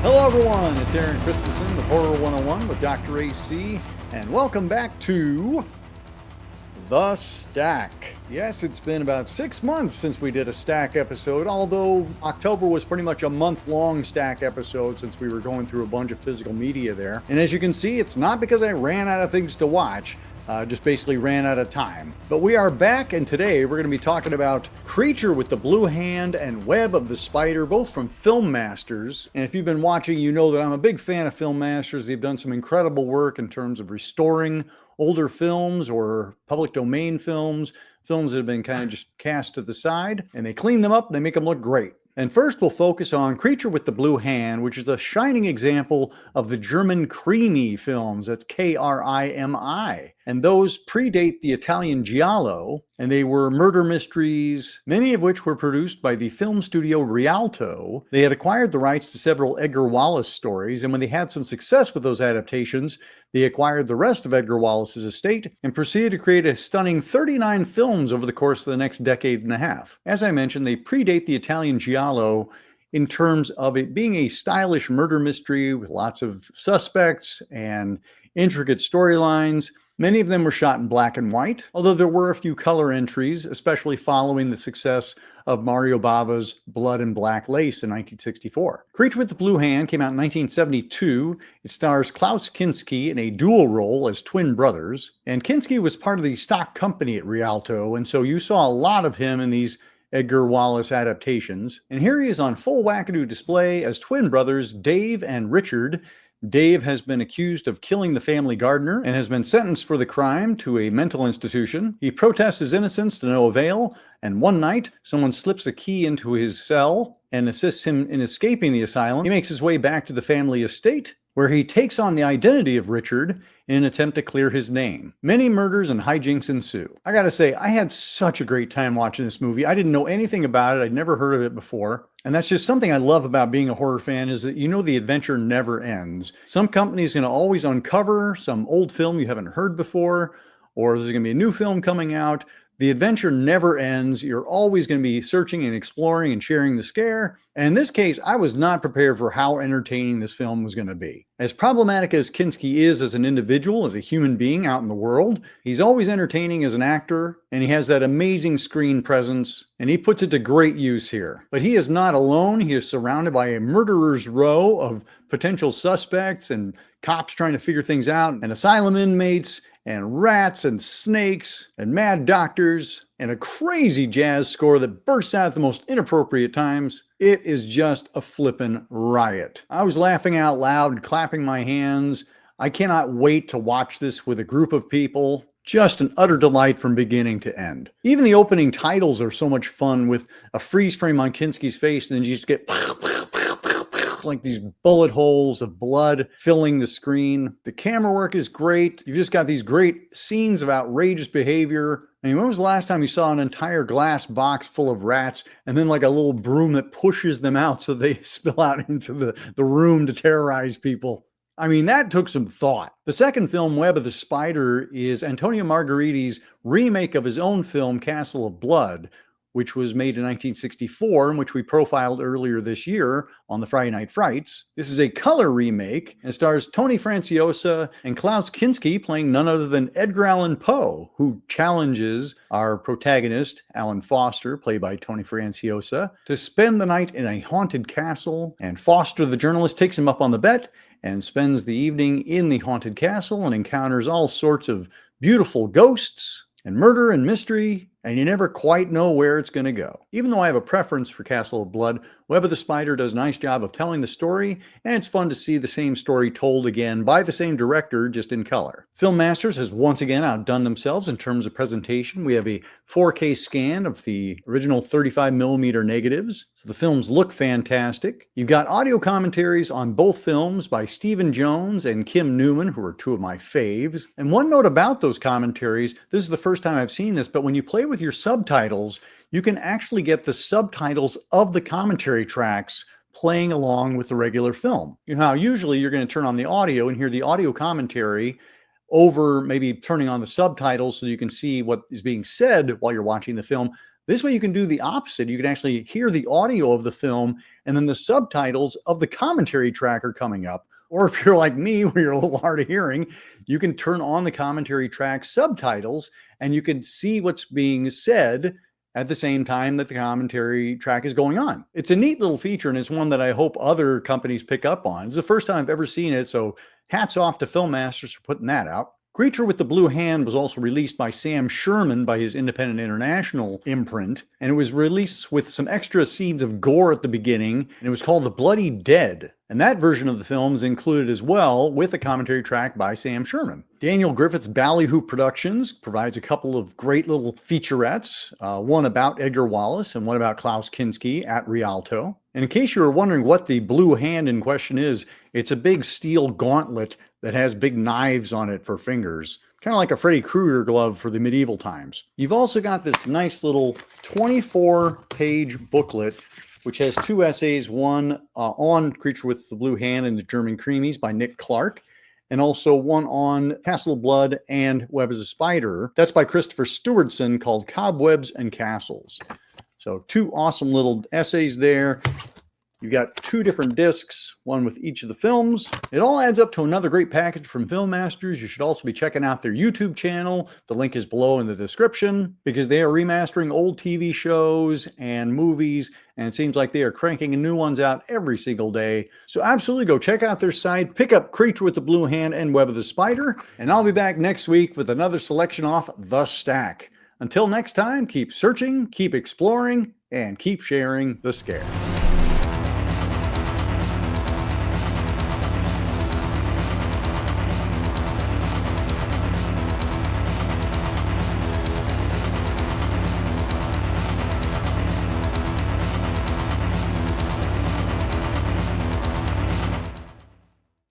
Hello everyone, it's Aaron Christensen with Horror 101 with Dr. AC, and welcome back to The Stack. Yes, it's been about 6 months since we did a Stack episode, although October was pretty much a month-long Stack episode since we were going through a bunch of physical media there. And as you can see, it's not because I ran out of things to watch. Just basically ran out of time. But we are back, and today we're going to be talking about Creature with the Blue Hand and Web of the Spider, both from Film Masters. And if you've been watching, you know that I'm a big fan of Film Masters. They've done some incredible work in terms of restoring older films or public domain films that have been kind of just cast to the side, and they clean them up and they make them look great. And first we'll focus on Creature with the Blue Hand, which is a shining example of the German Krimi films. That's Krimi. And those predate the Italian Giallo, and they were murder mysteries, many of which were produced by the film studio Rialto. They had acquired the rights to several Edgar Wallace stories, and when they had some success with those adaptations, they acquired the rest of Edgar Wallace's estate and proceeded to create a stunning 39 films over the course of the next decade and a half. As I mentioned, they predate the Italian Giallo in terms of it being a stylish murder mystery with lots of suspects and intricate storylines. Many of them were shot in black and white, although there were a few color entries, especially following the success of Mario Bava's Blood and Black Lace in 1964. Creature with the Blue Hand came out in 1972. It stars KLAUS Kinski in a dual role as twin brothers, and Kinski was part of the stock company at Rialto, and so you saw a lot of him in these Edgar Wallace adaptations. And here he is on full wackadoo display as twin brothers Dave and Richard. Dave has been accused of killing the family gardener and has been sentenced for the crime to a mental institution. He protests his innocence to no avail, and one night, someone slips a key into his cell and assists him in escaping the asylum. He makes his way back to the family estate, where he takes on the identity of Richard in an attempt to clear his name. Many murders and hijinks ensue. I gotta say, I had such a great time watching this movie. I didn't know anything about it. I'd never heard of it before. And that's just something I love about being a horror fan, is that you know the adventure never ends. Some company's going to always uncover some old film you haven't heard before, or there's going to be a new film coming out. The adventure never ends. You're always going to be searching and exploring and sharing the scare. And in this case, I was not prepared for how entertaining this film was going to be. As problematic as Kinski is as an individual, as a human being out in the world, he's always entertaining as an actor, and he has that amazing screen presence, and he puts it to great use here. But he is not alone. He is surrounded by a murderer's row of potential suspects and cops trying to figure things out, and asylum inmates, and rats and snakes and mad doctors, and a crazy jazz score that bursts out at the most inappropriate times. It is just a flippin' riot. I was laughing out loud and clapping my hands. I cannot wait to watch this with a group of people. Just an utter delight from beginning to end. Even the opening titles are so much fun, with a freeze frame on Kinski's face, and then you just get like these bullet holes of blood filling the screen. The camera work is great. You've just got these great scenes of outrageous behavior. I mean, when was the last time you saw an entire glass box full of rats and then like a little broom that pushes them out so they spill out into the room to terrorize people? I mean, that took some thought. The second film, Web of the Spider, is Antonio Margheriti's remake of his own film, Castle of Blood, which was made in 1964, and which we profiled earlier this year on the Friday Night Frights. This is a color remake, and stars Tony Franciosa and KLAUS Kinski playing none other than Edgar Allan Poe, who challenges our protagonist, Alan Foster, played by Tony Franciosa, to spend the night in a haunted castle, and Foster, the journalist, takes him up on the bet and spends the evening in the haunted castle and encounters all sorts of beautiful ghosts and murder and mystery, and you never quite know where it's going to go. Even though I have a preference for Castle of Blood, Web of the Spider does a nice job of telling the story, and it's fun to see the same story told again by the same director, just in color. Film Masters has once again outdone themselves in terms of presentation. We have a 4K scan of the original 35mm negatives, so the films look fantastic. You've got audio commentaries on both films by Stephen Jones and Kim Newman, who are two of my faves. And one note about those commentaries, this is the first time I've seen this, but when you play with your subtitles, you can actually get the subtitles of the commentary tracks playing along with the regular film. You know how usually you're going to turn on the audio and hear the audio commentary over maybe turning on the subtitles so you can see what is being said while you're watching the film. This way you can do the opposite. You can actually hear the audio of the film and then the subtitles of the commentary track are coming up. Or if you're like me, where you're a little hard of hearing, you can turn on the commentary track subtitles and you can see what's being said at the same time that the commentary track is going on. It's a neat little feature, and it's one that I hope other companies pick up on. It's the first time I've ever seen it, so hats off to Film Masters for putting that out. Creature with the Blue Hand was also released by Sam Sherman by his Independent International imprint, and it was released with some extra scenes of gore at the beginning, and it was called The Bloody Dead. And that version of the film is included as well with a commentary track by Sam Sherman. Daniel Griffith's Ballyhoo Productions provides a couple of great little featurettes, one about Edgar Wallace and one about KLAUS Kinskii at Rialto. And in case you were wondering what the blue hand in question is, it's a big steel gauntlet that has big knives on it for fingers, kind of like a Freddy Krueger glove for the medieval times. You've also got this nice little 24-page booklet, which has two essays, one on Creature with the Blue Hand and the German Creamies by Nick Clark, and also one on Castle of Blood and Web as a Spider. That's by Christopher Stewardson, called Cobwebs and Castles. So two awesome little essays there. You've got two different discs, one with each of the films. It all adds up to another great package from Film Masters. You should also be checking out their YouTube channel. The link is below in the description, because they are remastering old TV shows and movies, and it seems like they are cranking new ones out every single day. So absolutely go check out their site, pick up Creature with the Blue Hand and Web of the Spider, and I'll be back next week with another selection off The Stack. Until next time, keep searching, keep exploring, and keep sharing the scare.